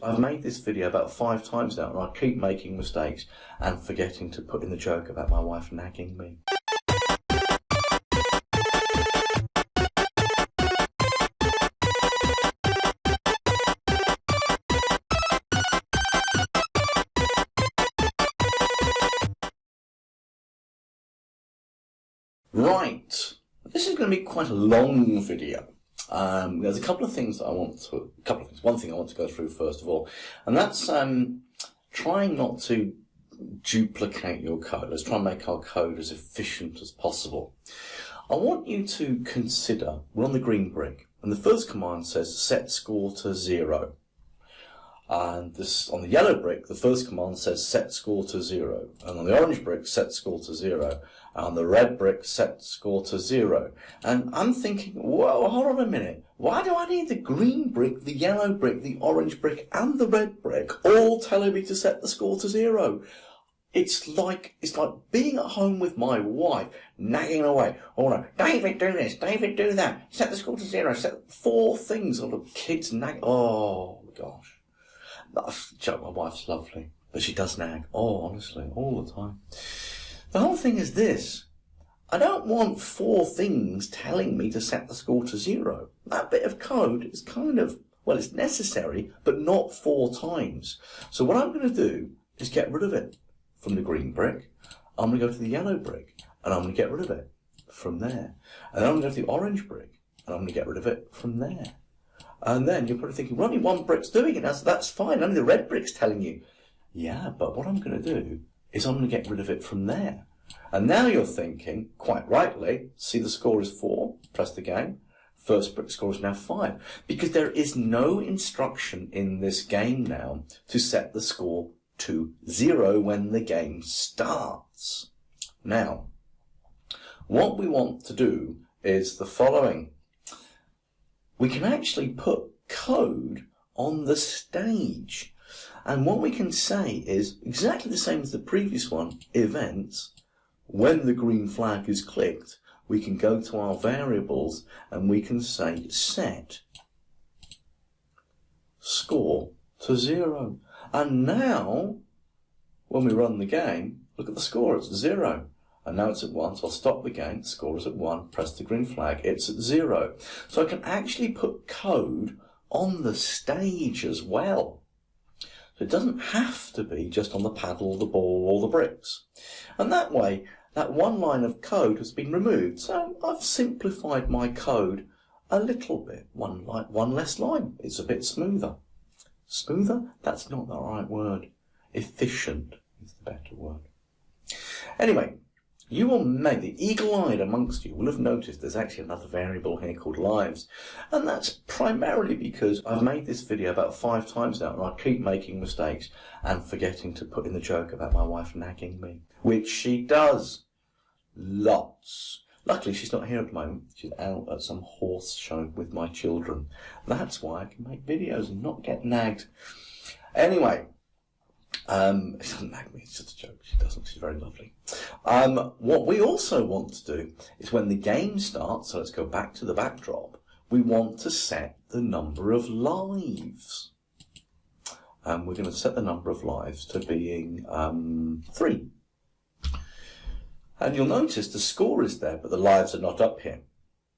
I've made this video about 5 times now and I keep making mistakes and forgetting to put in the joke about my wife nagging me. Right, this is going to be quite a long video. There's a couple of things that one thing I want to go through first of all, and that's trying not to duplicate your code. Let's try and make our code as efficient as possible. I want you to consider, we're on the green brick, and the first command says set score to 0. And this, on the yellow brick, the first command says set score to 0. And on the orange brick, set score to 0. And on the red brick, set score to 0. And I'm thinking, whoa, hold on a minute. Why do I need the green brick, the yellow brick, the orange brick, and the red brick all telling me to set the score to 0? It's like being at home with my wife, nagging away. Oh no, David, do this, David, do that. Set the score to 0. Set 4 things on the kids nag. Oh gosh. Joke, my wife's lovely, but she does nag. Oh, honestly, all the time. The whole thing is this. I don't want 4 things telling me to set the score to 0. That bit of code is kind of, well, it's necessary, but not 4 times. So what I'm going to do is get rid of it from the green brick. I'm going to go to the yellow brick, and I'm going to get rid of it from there. And then I'm going to go to the orange brick, and I'm going to get rid of it from there. And then you're probably thinking, well, only 1 brick's doing it, that's fine, only the red brick's telling you. Yeah, but what I'm going to do is I'm going to get rid of it from there. And now you're thinking, quite rightly, see the score is 4, press the game, first brick score is now 5. Because there is no instruction in this game now to set the score to 0 when the game starts. Now, what we want to do is the following. We can actually put code on the stage. And what we can say is exactly the same as the previous one, events. When the green flag is clicked, we can go to our variables and we can say set score to 0. And now, when we run the game, look at the score, it's 0. And now it's at 1, so I'll stop the game, the score is at 1, press the green flag, it's at 0. So I can actually put code on the stage as well. So it doesn't have to be just on the paddle, the ball, or the bricks. And that way, that one line of code has been removed. So I've simplified my code a little bit. One less line. It's a bit smoother. Smoother? That's not the right word. Efficient is the better word. Anyway, you will the eagle-eyed amongst you will have noticed there's actually another variable here called lives. And that's primarily because I've made this video about 5 times now and I keep making mistakes and forgetting to put in the joke about my wife nagging me. Which she does. Lots. Luckily she's not here at the moment. She's out at some horse show with my children. That's why I can make videos and not get nagged. Anyway. It doesn't nag me, it's just a joke. She doesn't, she's very lovely. What we also want to do is when the game starts, so let's go back to the backdrop, we want to set the number of lives. We're going to set the number of lives to being 3. And you'll notice the score is there, but the lives are not up here.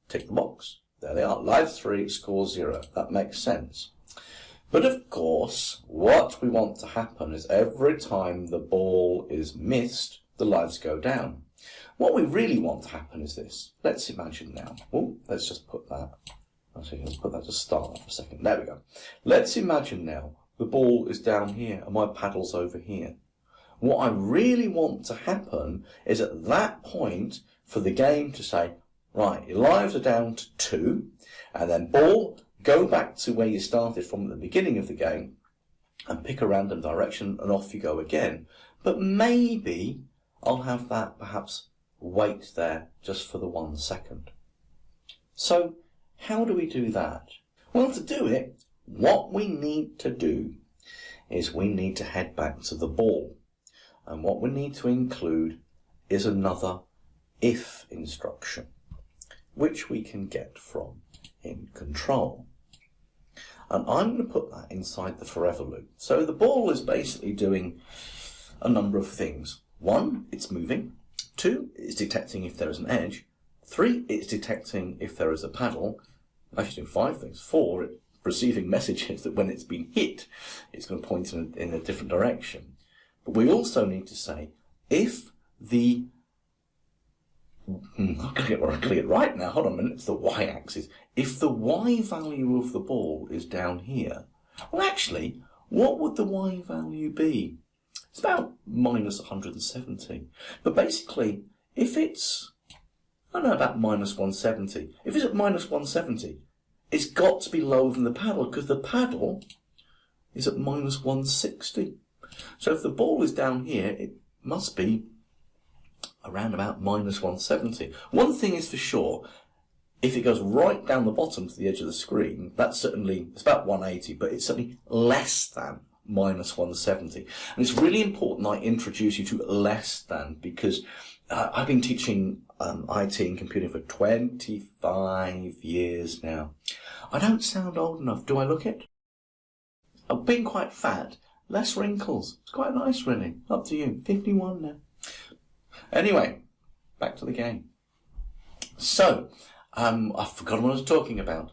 Tick the box. There they are. Lives 3, score 0. That makes sense. But of course, what we want to happen is every time the ball is missed, the lives go down. What we really want to happen is this. Let's imagine now. Oh, let's just put that. Actually, let's put that to start for a second. There we go. Let's imagine now the ball is down here and my paddle's over here. What I really want to happen is at that point for the game to say, right, your lives are down to 2, and then ball, go back to where you started from at the beginning of the game and pick a random direction and off you go again. But maybe I'll have that perhaps wait there just for the 1 second. So how do we do that? Well, to do it, what we need to do is we need to head back to the ball. And what we need to include is another if instruction, which we can get from in control. And I'm going to put that inside the forever loop. So the ball is basically doing a number of things. 1, it's moving. 2, it's detecting if there is an edge. 3, it's detecting if there is a paddle. Actually doing 5 things. 4, it's receiving messages that when it's been hit, it's going to point in a different direction. But we also need to say, if the... I'm going to get it right now. Hold on a minute. It's the y-axis. If the y value of the ball is down here, well, actually, what would the y value be? It's about minus 170. But basically, if it's, I don't know, about minus 170. If it's at minus 170, it's got to be lower than the paddle, because the paddle is at minus 160. So if the ball is down here, it must be around about minus 170. One thing is for sure, if it goes right down the bottom to the edge of the screen, that's certainly, it's about 180, but it's certainly less than minus 170. And it's really important I introduce you to less than, because I've been teaching IT and computing for 25 years now. I don't sound old enough. Do I look it? I've been quite fat. Less wrinkles. It's quite nice, really. Up to you. 51 now. Anyway, back to the game. So, I've forgotten what I was talking about.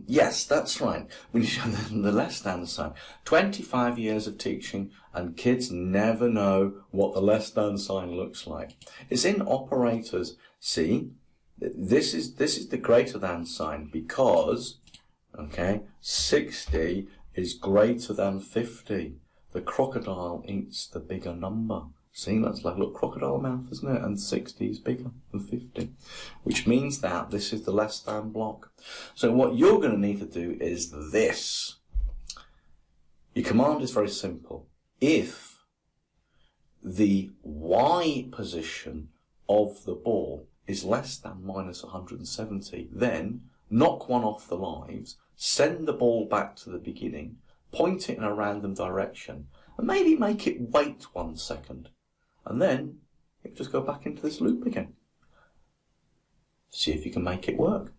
Yes, that's right. When you show the less than sign. 25 years of teaching, and kids never know what the less than sign looks like. It's in operators. See, this is the greater than sign, because, okay, 60 is greater than 50. The crocodile eats the bigger number. See, that's like a little crocodile mouth, isn't it? And 60 is bigger than 50, which means that this is the less than block. So what you're going to need to do is this. Your command is very simple. If the Y position of the ball is less than minus 170, then knock one off the lives, send the ball back to the beginning, point it in a random direction, and maybe make it wait 1 second. And then, you just go back into this loop again. See if you can make it work.